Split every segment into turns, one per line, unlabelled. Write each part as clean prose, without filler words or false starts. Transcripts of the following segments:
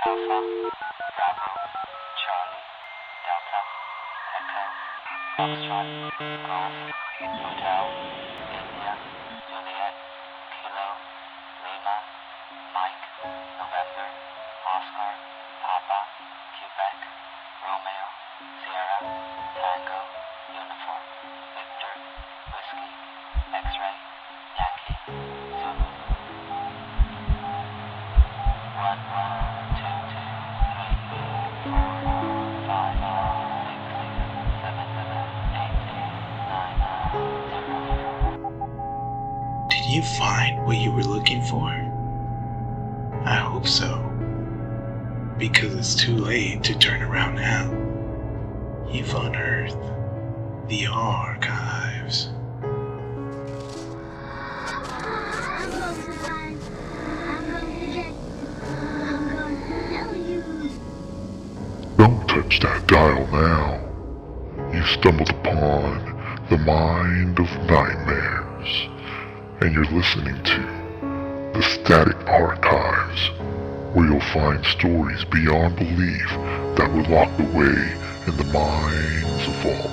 Alpha, Bravo, Charlie, Delta, Echo, Foxtrot, Golf, Hotel, India, Juliet, Kilo, Lima, Mike, November, Oscar, Papa, Quebec, Romeo, Sierra, Tango, Uniform, Victor, Whiskey, X-Ray, Yankee, Zulu. 1, 1, 2, 2, 3, 4, 5, 6, 7, 8, 8, 9, 0.
Did you find what you were looking for? I hope so. Because it's too late to turn around now. You've unearthed the archives.
I'm going to find. I'm going to get. I'm going to tell you.
Don't touch that dial now. You've stumbled upon the mind of nightmares, and you're listening to the Static Archives, where you'll find stories beyond belief that were locked away in the mind's vault.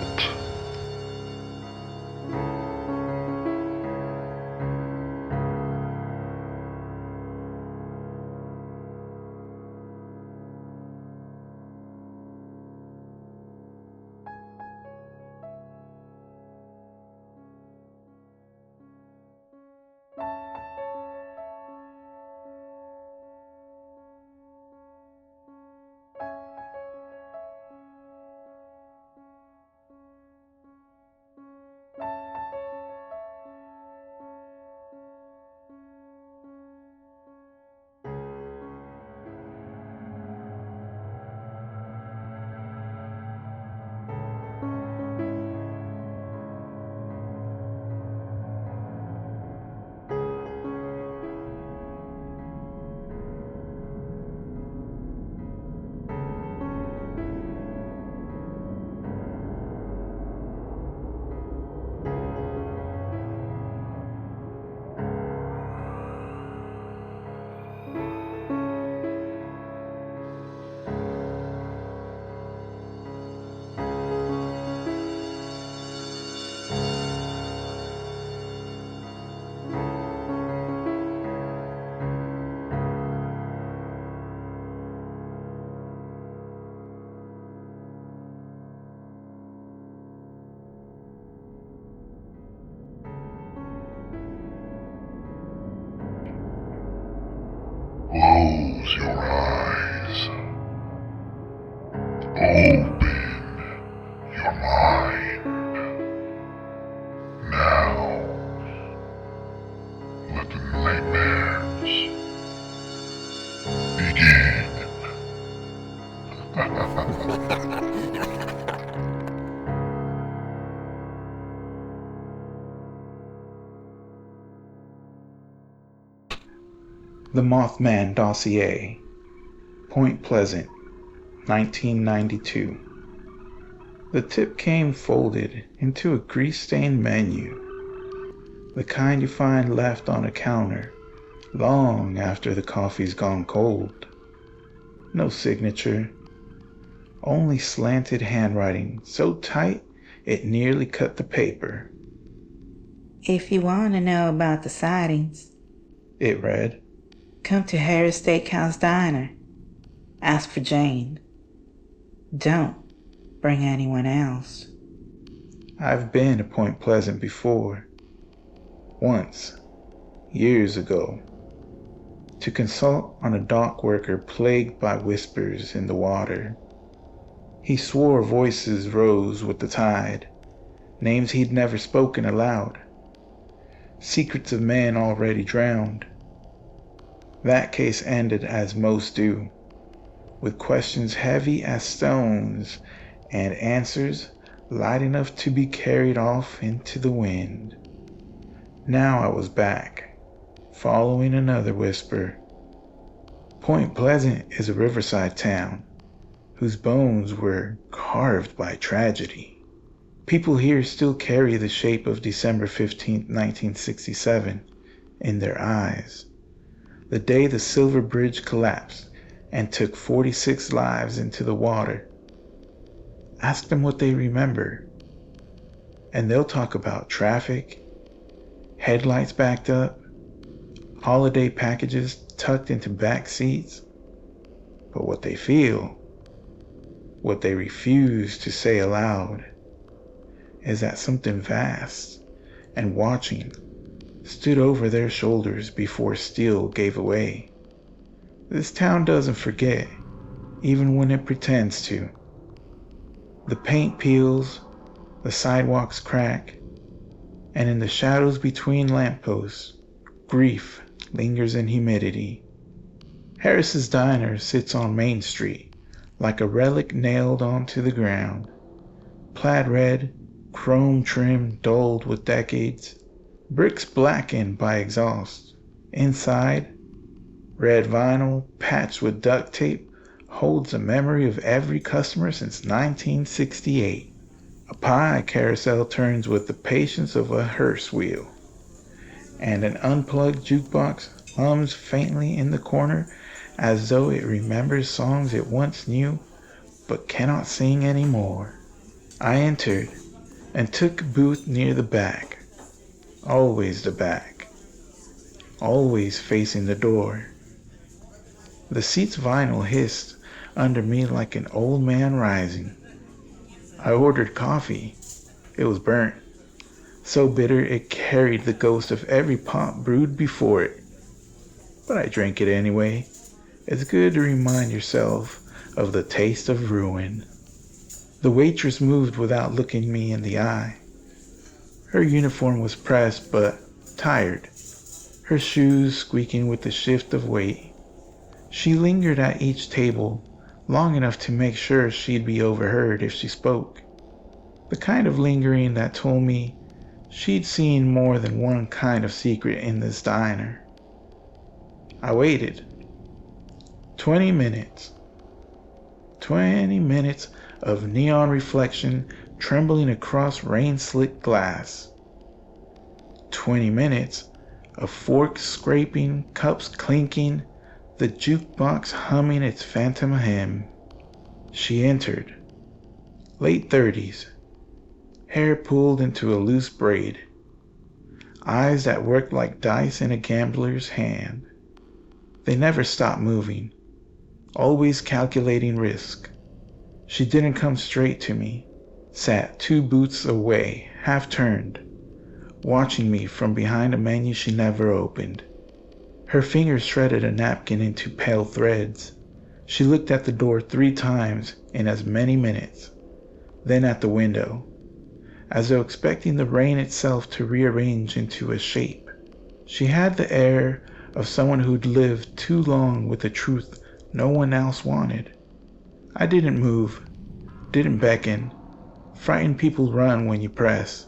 Close your eyes. Open your mind. Now, let the nightmares begin.
The Mothman Dossier, Point Pleasant, 1992. The tip came folded into a grease-stained menu, the kind you find left on a counter long after the coffee's gone cold. No signature, only slanted handwriting so tight it nearly cut the paper.
If you want to know about the sightings,
It read.
come to Harris Steakhouse Diner. Ask for Jane. Don't bring anyone else.
I've been to Point Pleasant before. Once, years ago, to consult on a dock worker plagued by whispers in the water. He swore voices rose with the tide, names he'd never spoken aloud, secrets of men already drowned. That case ended as most do, with questions heavy as stones and answers light enough to be carried off into the wind. Now I was back, following another whisper. Point Pleasant is a riverside town whose bones were carved by tragedy. People here still carry the shape of December 15, 1967 in their eyes, the day the Silver Bridge collapsed and took 46 lives into the water. Ask them what they remember, and they'll talk about traffic, headlights backed up, holiday packages tucked into back seats. But what they feel, what they refuse to say aloud, is that something vast and watching stood over their shoulders before steel gave away. This town doesn't forget, even when it pretends to. The paint peels, the sidewalks crack, and in the shadows between lampposts, grief lingers in humidity. Harris's Diner sits on Main Street like a relic nailed onto the ground. Plaid red, chrome trim dulled with decades, bricks blackened by exhaust. Inside, red vinyl patched with duct tape holds a memory of every customer since 1968. A pie carousel turns with the patience of a hearse wheel, and an unplugged jukebox hums faintly in the corner as though it remembers songs it once knew but cannot sing anymore. I entered and took a booth near the back, always the back, always facing the door. The seat's vinyl hissed under me like an old man rising. I ordered coffee. It was burnt, so bitter it carried the ghost of every pot brewed before it. But I drank it anyway. It's good to remind yourself of the taste of ruin. The waitress moved without looking me in the eye. Her uniform was pressed but tired, her shoes squeaking with the shift of weight. She lingered at each table long enough to make sure she'd be overheard if she spoke. The kind of lingering that told me she'd seen more than one kind of secret in this diner. I waited. 20 minutes. 20 minutes of neon reflection trembling across rain-slick glass. 20 minutes of forks scraping, cups clinking, the jukebox humming its phantom hymn. She entered. Late 30s. Hair pulled into a loose braid. Eyes that worked like dice in a gambler's hand. They never stopped moving, always calculating risk. She didn't come straight to me, sat 2 booths away, half turned, watching me from behind a menu she never opened. Her fingers shredded a napkin into pale threads. She looked at the door 3 times in as many minutes, then at the window, as though expecting the rain itself to rearrange into a shape. She had the air of someone who'd lived too long with a truth no one else wanted. I didn't move, didn't beckon. Frightened people run when you press.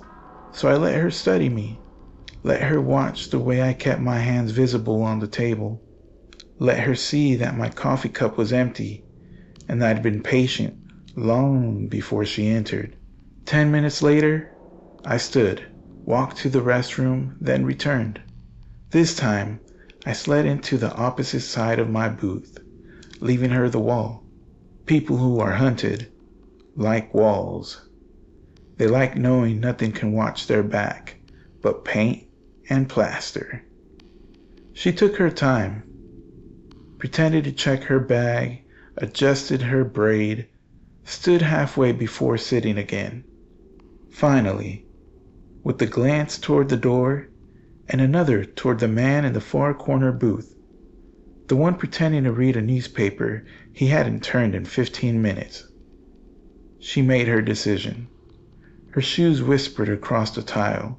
So I let her study me, let her watch the way I kept my hands visible on the table, let her see that my coffee cup was empty and that I'd been patient long before she entered. 10 minutes later, I stood, walked to the restroom, then returned. This time, I slid into the opposite side of my booth, leaving her the wall. People who are hunted like walls. They like knowing nothing can watch their back but paint and plaster. She took her time, pretended to check her bag, adjusted her braid, stood halfway before sitting again. Finally, with a glance toward the door and another toward the man in the far corner booth, the one pretending to read a newspaper he hadn't turned in 15 minutes, she made her decision. Her shoes whispered across the tile.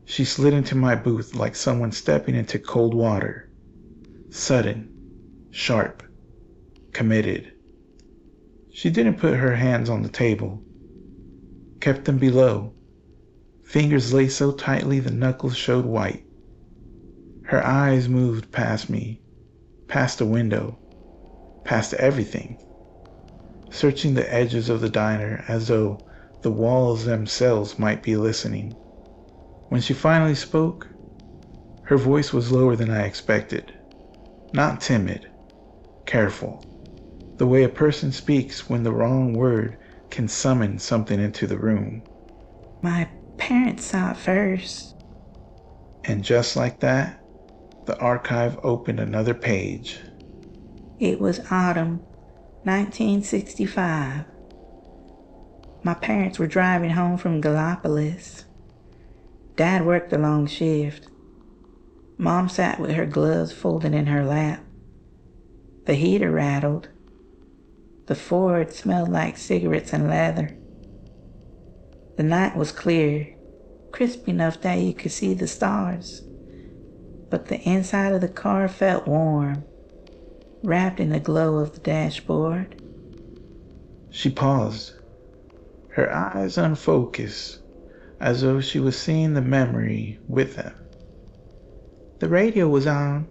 She slid into my booth like someone stepping into cold water. Sudden, sharp, committed. She didn't put her hands on the table, kept them below. Fingers laced so tightly the knuckles showed white. Her eyes moved past me, past the window, past everything, searching the edges of the diner as though the walls themselves might be listening. When she finally spoke, her voice was lower than I expected. Not timid, careful. The way a person speaks when the wrong word can summon something into the room.
My parents saw it first.
And just like that, the archive opened another page.
It was autumn 1965. My parents were driving home from Gallipolis. Dad worked a long shift. Mom sat with her gloves folded in her lap. The heater rattled. The Ford smelled like cigarettes and leather. The night was clear, crisp enough that you could see the stars. But the inside of the car felt warm, wrapped in the glow of the dashboard.
She paused, her eyes unfocused, as though she was seeing the memory with them. The radio was on.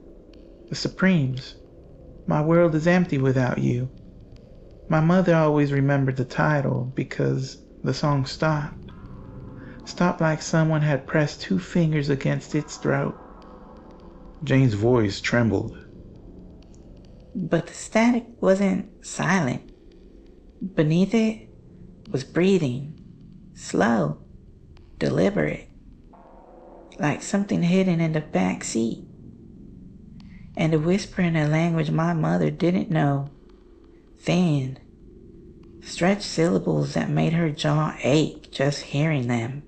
The Supremes. My world is empty without you. My mother always remembered the title because the song stopped. Stopped like someone had pressed 2 fingers against its throat. Jane's voice trembled.
But the static wasn't silent. Beneath it was breathing, slow, deliberate, like something hidden in the back seat. And a whisper in a language my mother didn't know. Thin, stretched syllables that made her jaw ache just hearing them.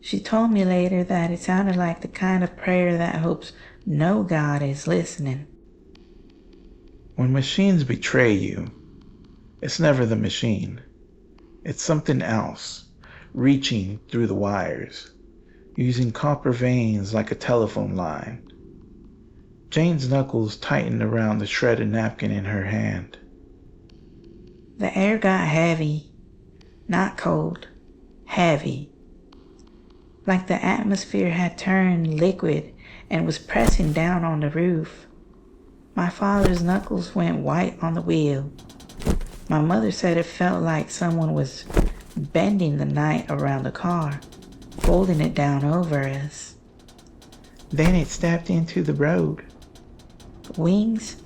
She told me later that it sounded like the kind of prayer that hopes no God is listening.
When machines betray you, it's never the machine. It's something else, reaching through the wires, using copper veins like a telephone line. Jane's knuckles tightened around the shredded napkin in her hand.
The air got heavy, not cold, heavy. Like the atmosphere had turned liquid and was pressing down on the roof. My father's knuckles went white on the wheel. My mother said it felt like someone was bending the night around the car, folding it down over us. Then it stepped into the road. Wings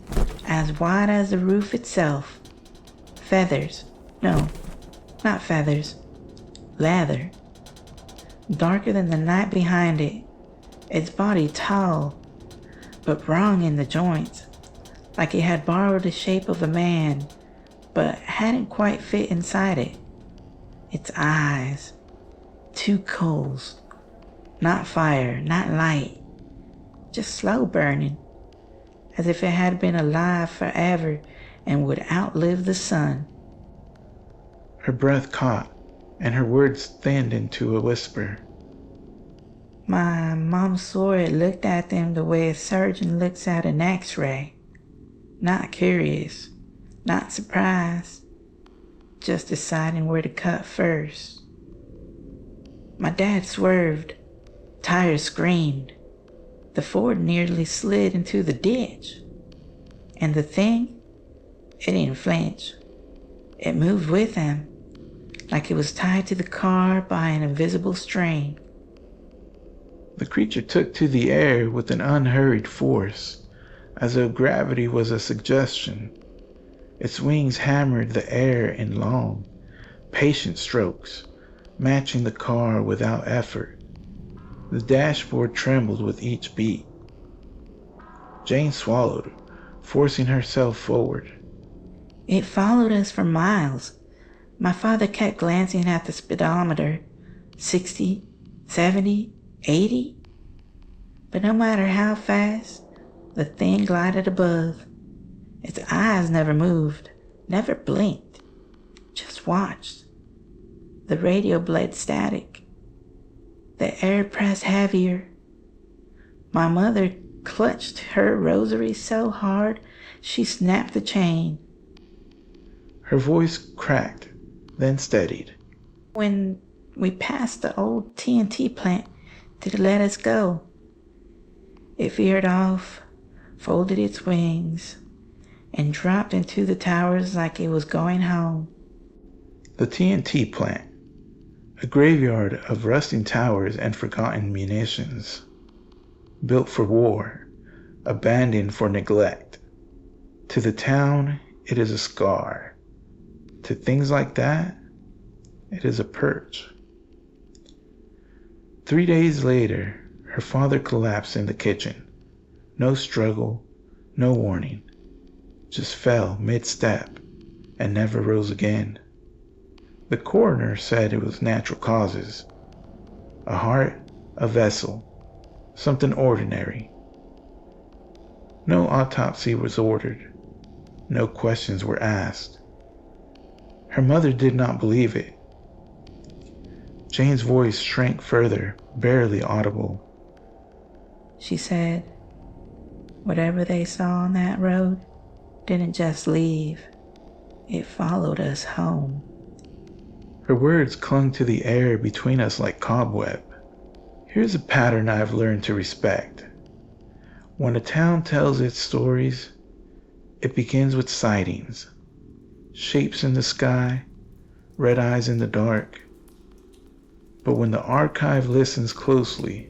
as wide as the roof itself. Feathers. No, not feathers. Leather. Darker than the night behind it. Its body tall, but wrong in the joints. Like it had borrowed the shape of a man, but hadn't quite fit inside it. Its eyes. 2 coals. Not fire, not light. Just slow burning. As if it had been alive forever and would outlive the sun.
Her breath caught, and her words thinned into a whisper.
My mom swore it looked at them the way a surgeon looks at an x-ray. Not curious, not surprised, just deciding where to cut first. My dad swerved. Tires screamed. The Ford nearly slid into the ditch. And the thing, it didn't flinch. It moved with him, like it was tied to the car by an invisible string.
The creature took to the air with an unhurried force, as though gravity was a suggestion. Its wings hammered the air in long, patient strokes, matching the car without effort. The dashboard trembled with each beat. Jane swallowed, forcing herself forward.
It followed us for miles. My father kept glancing at the speedometer. 60, 70, 80. But no matter how fast, the thing glided above. Its eyes never moved, never blinked, just watched. The radio bled static. The air pressed heavier. My mother clutched her rosary so hard she snapped the chain.
Her voice cracked, then steadied.
When we passed the old TNT plant, did it let us go? It veered off, folded its wings, and dropped into the towers like it was going home.
The TNT plant, a graveyard of rusting towers and forgotten munitions, built for war, abandoned for neglect. To the town, it is a scar. To things like that, it is a perch. 3 days later, her father collapsed in the kitchen. No struggle, no warning. Just fell mid-step and never rose again. The coroner said it was natural causes. A heart, a vessel, something ordinary. No autopsy was ordered. No questions were asked. Her mother did not believe it. Jane's voice shrank further, barely audible.
She said, whatever they saw on that road didn't just leave. It followed us home.
Her words clung to the air between us like cobweb. Here's a pattern I've learned to respect. When a town tells its stories, it begins with sightings. Shapes in the sky, red eyes in the dark. But when the archive listens closely,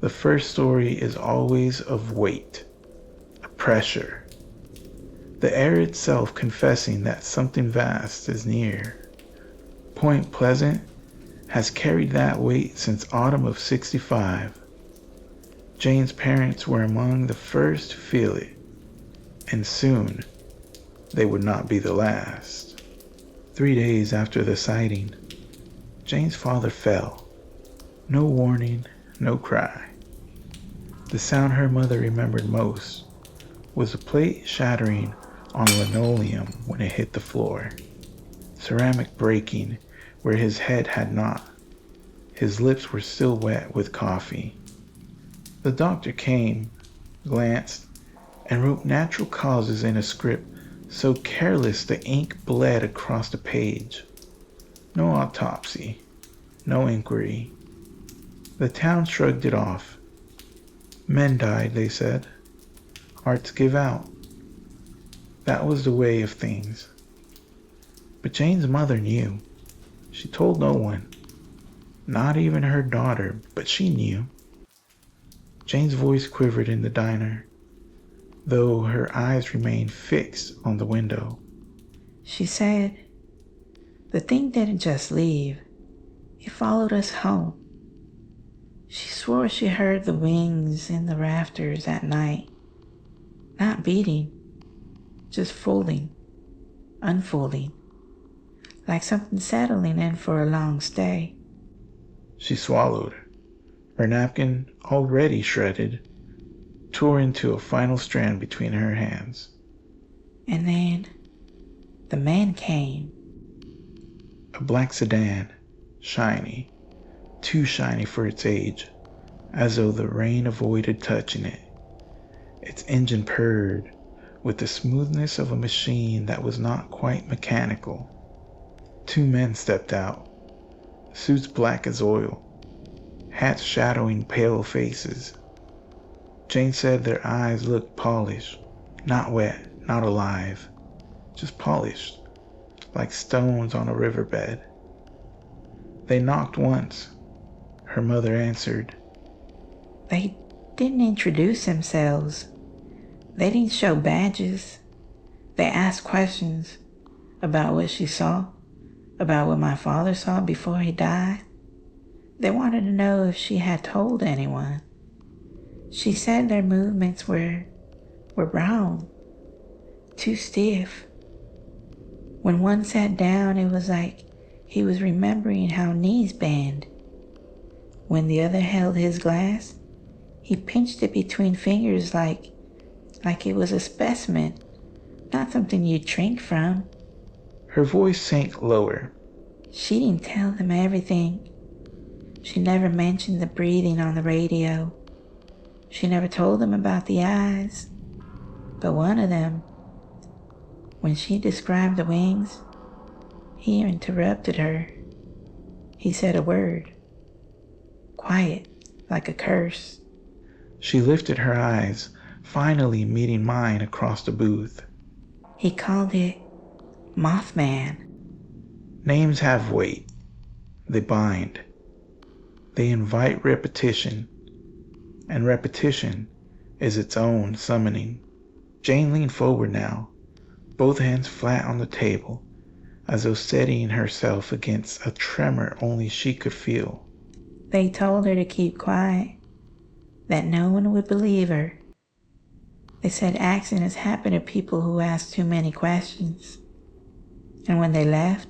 the first story is always of weight, a pressure. The air itself confessing that something vast is near. Point Pleasant has carried that weight since autumn of '65. Jane's parents were among the first to feel it, and soon they would not be the last. 3 days after the sighting, Jane's father fell. No warning, no cry. The sound her mother remembered most was a plate shattering on linoleum when it hit the floor. Ceramic breaking where his head had not. His lips were still wet with coffee. The doctor came, glanced, and wrote natural causes in a script so careless the ink bled across the page. No autopsy, no inquiry. The town shrugged it off. Men died, they said. Hearts give out. That was the way of things. But Jane's mother knew. She told no one. Not even her daughter, but she knew. Jane's voice quivered in the diner, though her eyes remained fixed on the window.
She said, the thing didn't just leave. It followed us home. She swore she heard the wings in the rafters at night. Not beating, just folding, unfolding, like something settling in for a long stay.
She swallowed. Her napkin, already shredded, tore into a final strand between her hands.
And then the man came.
A black sedan, shiny, too shiny for its age, as though the rain avoided touching it. Its engine purred with the smoothness of a machine that was not quite mechanical. 2 men stepped out, suits black as oil, hats shadowing pale faces. Jane said their eyes looked polished, not wet, not alive, just polished, like stones on a riverbed. They knocked once. Her mother answered.
They didn't introduce themselves. They didn't show badges. They asked questions about what she saw, about what my father saw before he died. They wanted to know if she had told anyone. She said their movements were wrong, too stiff. When one sat down, it was like he was remembering how knees bend. When the other held his glass, he pinched it between fingers like it was a specimen, not something you'd drink from.
Her voice sank lower.
She didn't tell them everything. She never mentioned the breathing on the radio. She never told them about the eyes. But one of them, when she described the wings, he interrupted her. He said a word. Quiet, like a curse.
She lifted her eyes, finally meeting mine across the booth.
He called it Mothman.
Names have weight. They bind. They invite repetition. And repetition is its own summoning. Jane leaned forward now, both hands flat on the table, as though steadying herself against a tremor only she could feel.
They told her to keep quiet, that no one would believe her. They said accidents happen to people who ask too many questions. And when they left,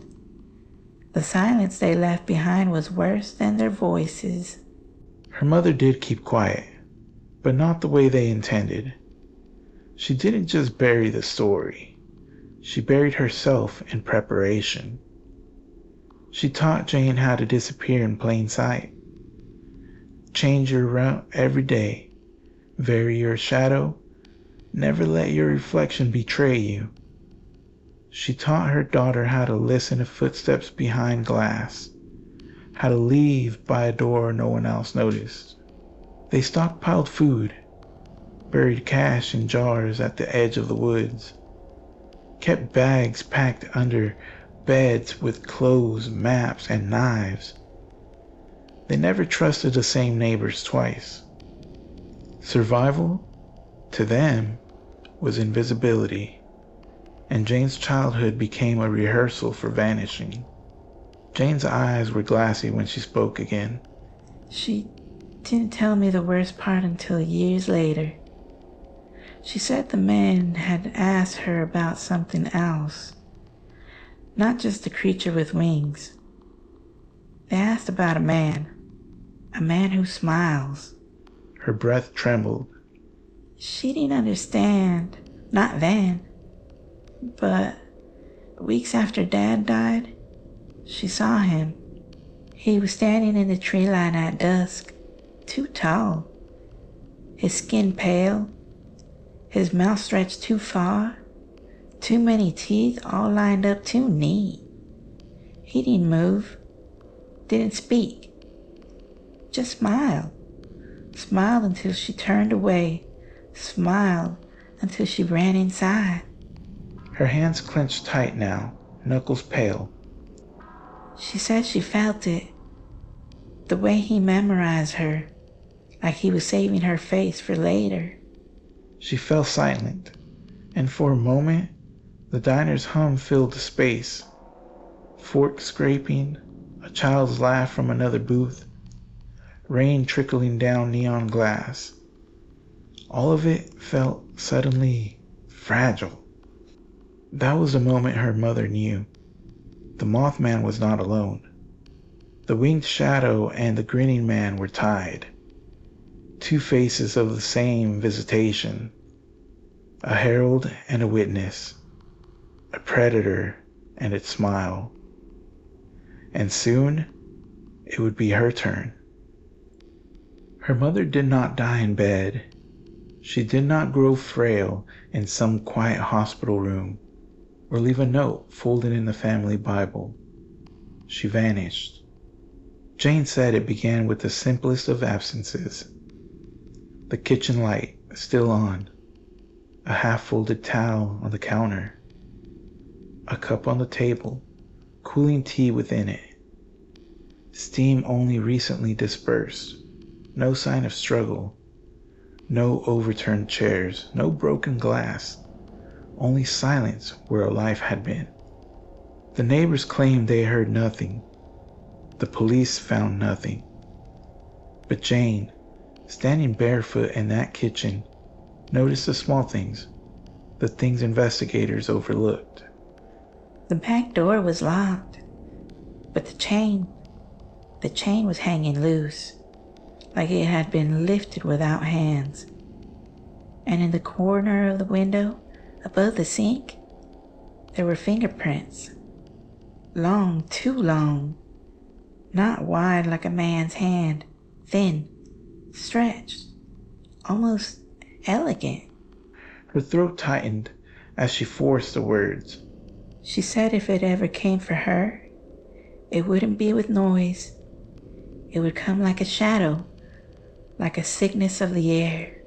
the silence they left behind was worse than their voices.
Her mother did keep quiet, but not the way they intended. She didn't just bury the story. She buried herself in preparation. She taught Jane how to disappear in plain sight. Change your route every day. Vary your shadow. Never let your reflection betray you. She taught her daughter how to listen to footsteps behind glass, how to leave by a door no one else noticed. They stockpiled food, buried cash in jars at the edge of the woods, kept bags packed under beds with clothes, maps, and knives. They never trusted the same neighbors twice. Survival, to them, was invisibility, and Jane's childhood became a rehearsal for vanishing. Jane's eyes were glassy when she spoke again.
She didn't tell me the worst part until years later. She said the men had asked her about something else, not just the creature with wings. They asked about a man who smiles.
Her breath trembled.
She didn't understand, not then, but weeks after Dad died, she saw him. He was standing in the tree line at dusk, too tall, his skin pale, his mouth stretched too far, too many teeth all lined up too neat. He didn't move, didn't speak, just smiled. Smiled until she turned away, smiled until she ran inside.
Her hands clenched tight now, knuckles pale.
She said she felt it, the way he memorized her, like he was saving her face for later.
She fell silent, and for a moment, the diner's hum filled the space. Fork scraping, a child's laugh from another booth, rain trickling down neon glass. All of it felt suddenly fragile. That was the moment her mother knew. The Mothman was not alone. The winged shadow and the grinning man were tied. Two faces of the same visitation. A herald and a witness. A predator and its smile. And soon, it would be her turn. Her mother did not die in bed. She did not grow frail in some quiet hospital room, or leave a note folded in the family Bible. She vanished. Jane said it began with the simplest of absences. The kitchen light still on, a half-folded towel on the counter, a cup on the table, cooling tea within it. Steam only recently dispersed, no sign of struggle, no overturned chairs, no broken glass, only silence where a life had been. The neighbors claimed they heard nothing. The police found nothing. But Jane, standing barefoot in that kitchen, noticed the small things, the things investigators overlooked.
The back door was locked, but the chain was hanging loose, like it had been lifted without hands. And in the corner of the window, above the sink, there were fingerprints. Long, too long. Not wide like a man's hand, thin, stretched, almost elegant.
Her throat tightened as she forced the words.
She said if it ever came for her, it wouldn't be with noise. It would come like a shadow, like a sickness of the air.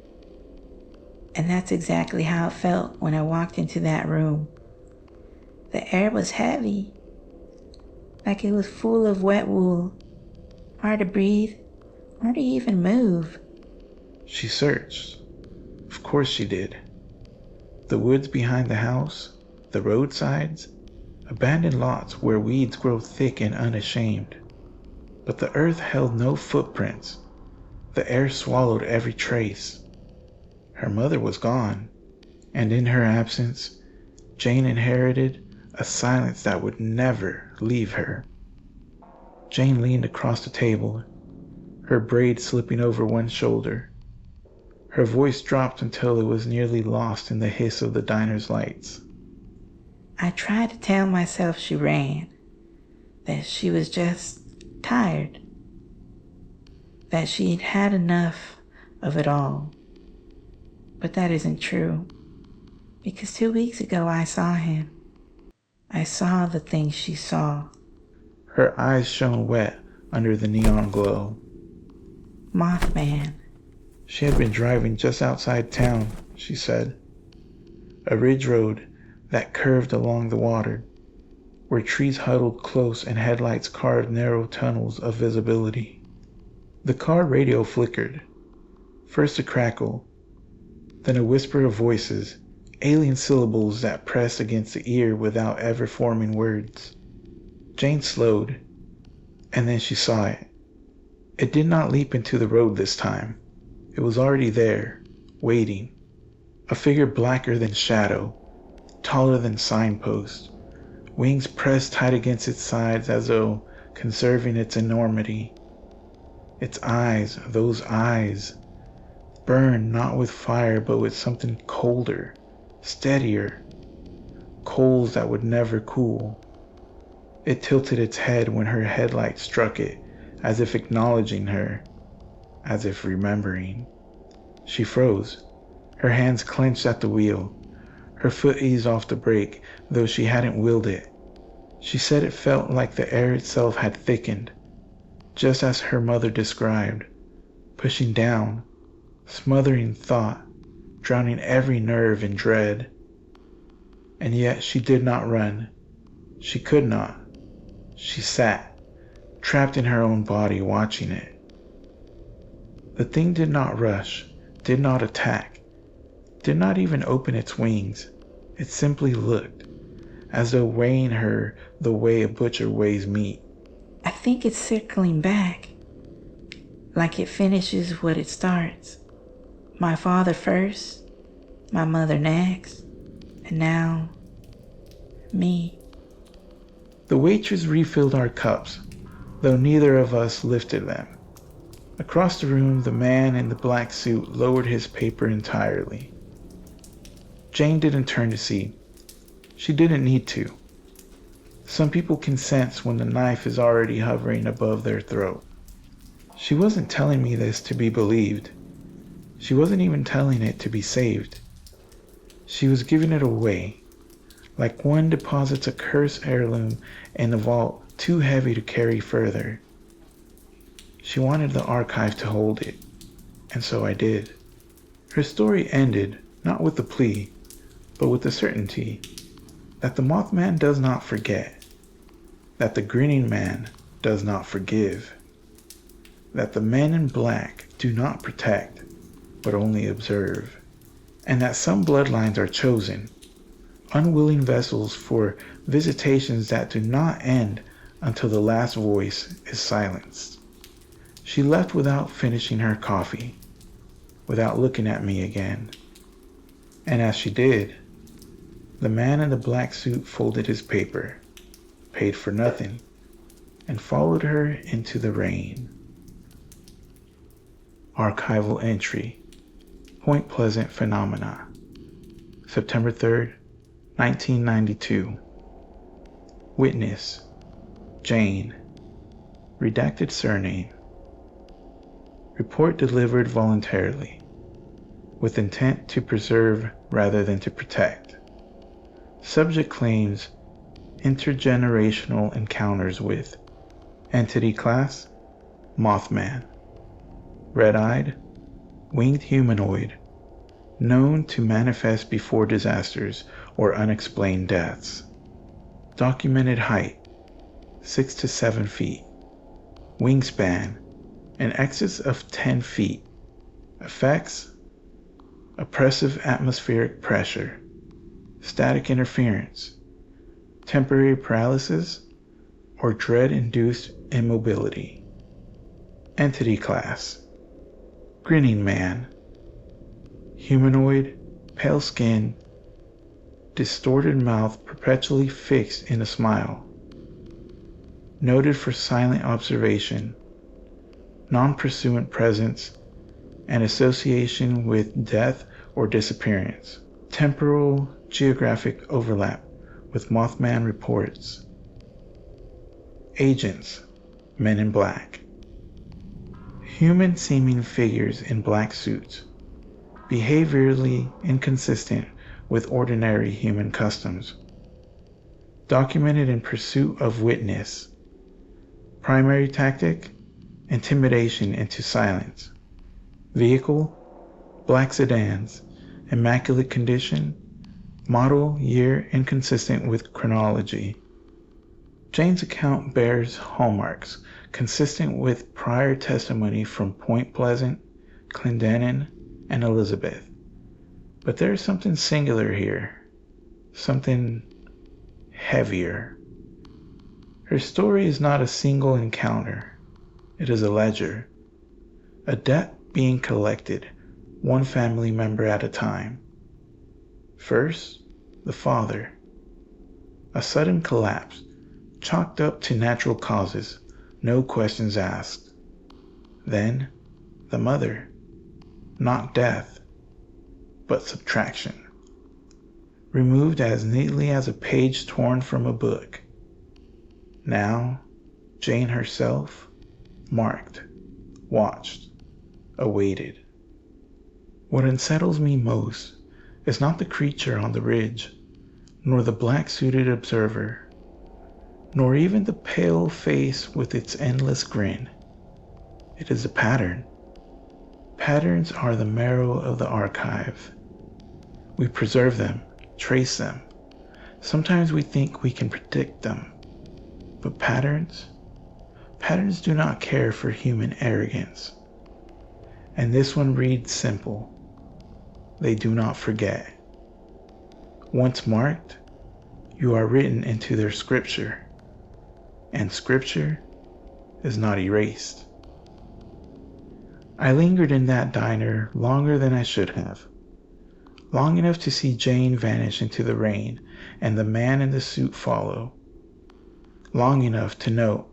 And that's exactly how it felt when I walked into that room. The air was heavy, like it was full of wet wool, hard to breathe, hard to even move.
She searched. Of course she did. The woods behind the house, the roadsides, abandoned lots where weeds grow thick and unashamed. But the earth held no footprints. The air swallowed every trace. Her mother was gone, and in her absence, Jane inherited a silence that would never leave her. Jane leaned across the table, her braid slipping over one shoulder. Her voice dropped until it was nearly lost in the hiss of the diner's lights.
I tried to tell myself she ran, that she was just tired, that she'd had enough of it all. But that isn't true, because 2 weeks ago I saw him. I saw the things she saw.
Her eyes shone wet under the neon glow.
Mothman.
She had been driving just outside town, she said. A ridge road that curved along the water, where trees huddled close and headlights carved narrow tunnels of visibility. The car radio flickered. First a crackle, then a whisper of voices, alien syllables that pressed against the ear without ever forming words. Jane slowed, and then she saw it. It did not leap into the road this time. It was already there, waiting. A figure blacker than shadow, taller than signpost, wings pressed tight against its sides as though conserving its enormity. Its eyes, those eyes, burned not with fire but with something colder, steadier, coals that would never cool. It tilted its head when her headlight struck it, as if acknowledging her, as if remembering. She froze, her hands clenched at the wheel. Her foot eased off the brake, though she hadn't willed it. She said it felt like the air itself had thickened, just as her mother described, pushing down, smothering thought, drowning every nerve in dread. And yet she did not run. She could not. She sat, trapped in her own body, watching it. The thing did not rush, did not attack, did not even open its wings. It simply looked, as though weighing her the way a butcher weighs meat.
I think it's circling back, like it finishes what it starts. My father first, my mother next, and now, me.
The waitress refilled our cups, though neither of us lifted them. Across the room, the man in the black suit lowered his paper entirely. Jane didn't turn to see. She didn't need to. Some people can sense when the knife is already hovering above their throat. She wasn't telling me this to be believed. She wasn't even telling it to be saved. She was giving it away, like one deposits a cursed heirloom in a vault too heavy to carry further. She wanted the archive to hold it, and so I did. Her story ended not with the plea, but with the certainty that the Mothman does not forget, that the Grinning Man does not forgive, that the men in black do not protect, but only observe, and that some bloodlines are chosen, unwilling vessels for visitations that do not end until the last voice is silenced. She left without finishing her coffee, without looking at me again. And as she did, the man in the black suit folded his paper, paid for nothing, and followed her into the rain. Archival entry, Point Pleasant Phenomena, September 3rd, 1992. Witness, Jane. Redacted surname. Report delivered voluntarily, with intent to preserve rather than to protect. Subject claims intergenerational encounters with entity class, Mothman. Red-eyed, winged humanoid, known to manifest before disasters or unexplained deaths. Documented height, 6 to 7 feet. Wingspan, in excess of 10 feet. Effects, oppressive atmospheric pressure, static interference, temporary paralysis, or dread-induced immobility. Entity class: Grinning man. Humanoid, pale skin, distorted mouth perpetually fixed in a smile. Noted for silent observation, non-pursuant presence, and association with death or disappearance. Temporal geographic overlap with Mothman reports. Agents: men in black. Human-seeming figures in black suits, behaviorally inconsistent with ordinary human customs. Documented in pursuit of witness. Primary tactic: intimidation into silence. Vehicle: black sedans, immaculate condition, model year inconsistent with chronology. Jane's account bears hallmarks consistent with prior testimony from Point Pleasant, Clendenin, and Elizabeth. But there is something singular here, something heavier. Her story is not a single encounter. It is a ledger, a debt being collected, one family member at a time. First, the father. A sudden collapse, chalked up to natural causes, no questions asked. Then, the mother. Not death, but subtraction. Removed as neatly as a page torn from a book. Now, Jane herself, marked, watched, awaited. What unsettles me most is not the creature on the ridge, nor the black-suited observer, nor even the pale face with its endless grin. It is a pattern. Patterns are the marrow of the archive. We preserve them, trace them. Sometimes we think we can predict them. But patterns do not care for human arrogance. And this one reads simple. They do not forget. Once marked, you are written into their scripture. And scripture is not erased. I lingered in that diner longer than I should have. Long enough to see Jane vanish into the rain and the man in the suit follow. Long enough to note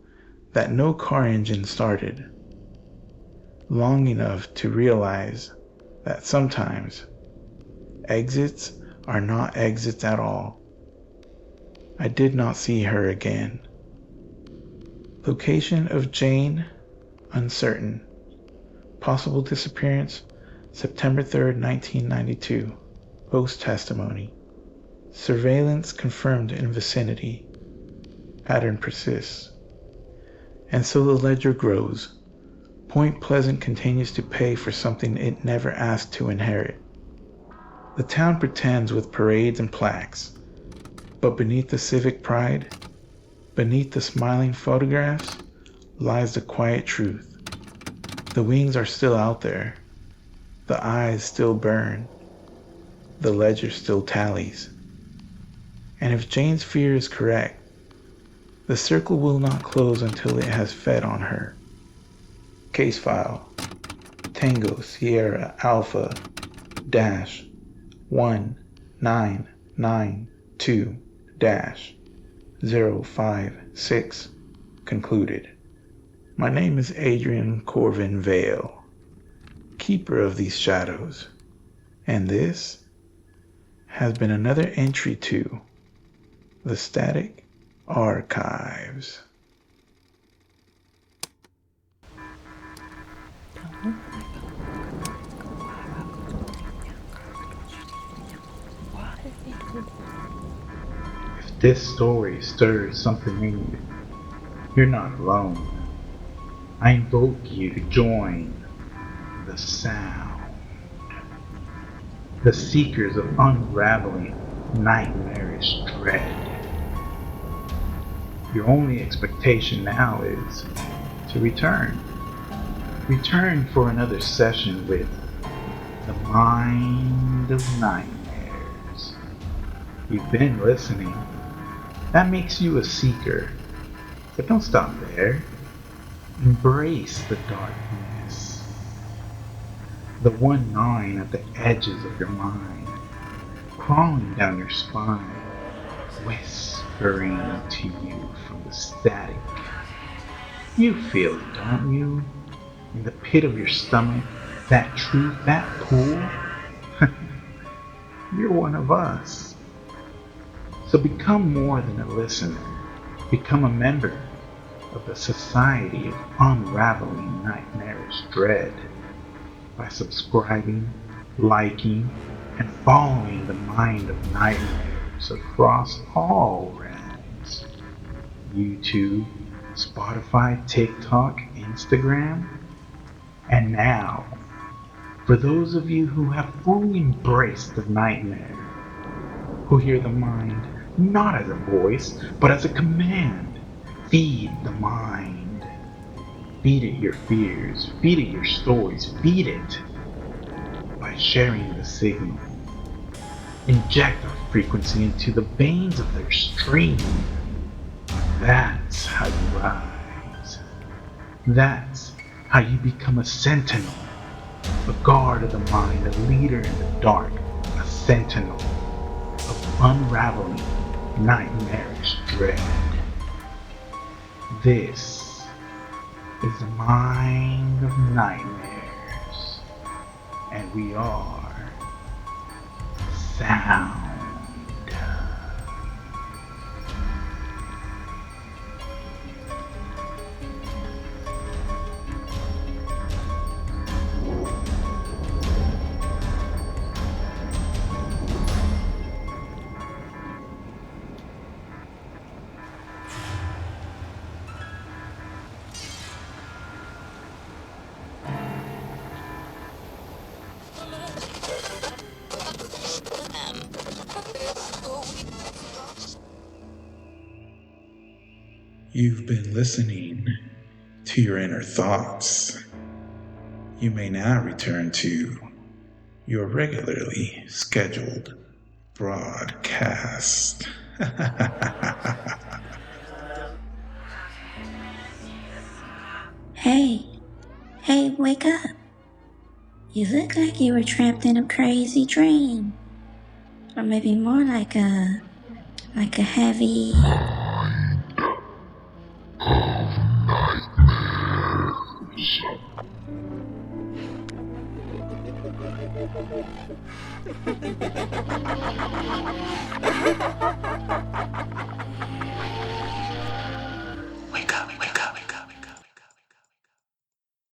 that no car engine started. Long enough to realize that sometimes exits are not exits at all. I did not see her again. Location of Jane, uncertain. Possible disappearance, September 3rd, 1992. Post-testimony. Surveillance confirmed in vicinity. Pattern persists. And so the ledger grows. Point Pleasant continues to pay for something it never asked to inherit. The town pretends with parades and plaques. But beneath the civic pride, beneath the smiling photographs, lies the quiet truth. The wings are still out there. The eyes still burn. The ledger still tallies. And if Jane's fear is correct, the circle will not close until it has fed on her. Case file: Tango Sierra Alpha dash 1992 dash 056 concluded. My name is Adrian Corvin Vale, keeper of these shadows, and this has been another entry to the Static Archives. If this story stirs something in you, you're not alone. I invoke you to join the sound. The seekers of unraveling nightmarish dread. Your only expectation now is to return. Return for another session with the Mind of Nightmares. You've been listening. That makes you a seeker. But don't stop there. Embrace the darkness. The one gnawing at the edges of your mind, crawling down your spine, whispering to you from the static. You feel it, don't you? In the pit of your stomach, that truth, that pull. You're one of us. So become more than a listener. Become a member of the Society of Unraveling Nightmarish Dread by subscribing, liking, and following the Mind of Nightmares across all realms. YouTube, Spotify, TikTok, Instagram, and now, for those of you who have fully embraced the nightmare, who hear the mind not as a voice, but as a command, feed the mind. Feed it your fears, feed it your stories, feed it by sharing the signal. Inject our frequency into the veins of their stream. That's how you rise. That's how you become a sentinel, a guard of the mind, a leader in the dark, a sentinel of unraveling nightmarish dread. This is the Mind of Nightmares, and we are S.O.U.N.D. You've been listening to your inner thoughts. You may now return to your regularly scheduled broadcast.
Hey, wake up. You look like you were trapped in a crazy dream. Or maybe more like a heavy...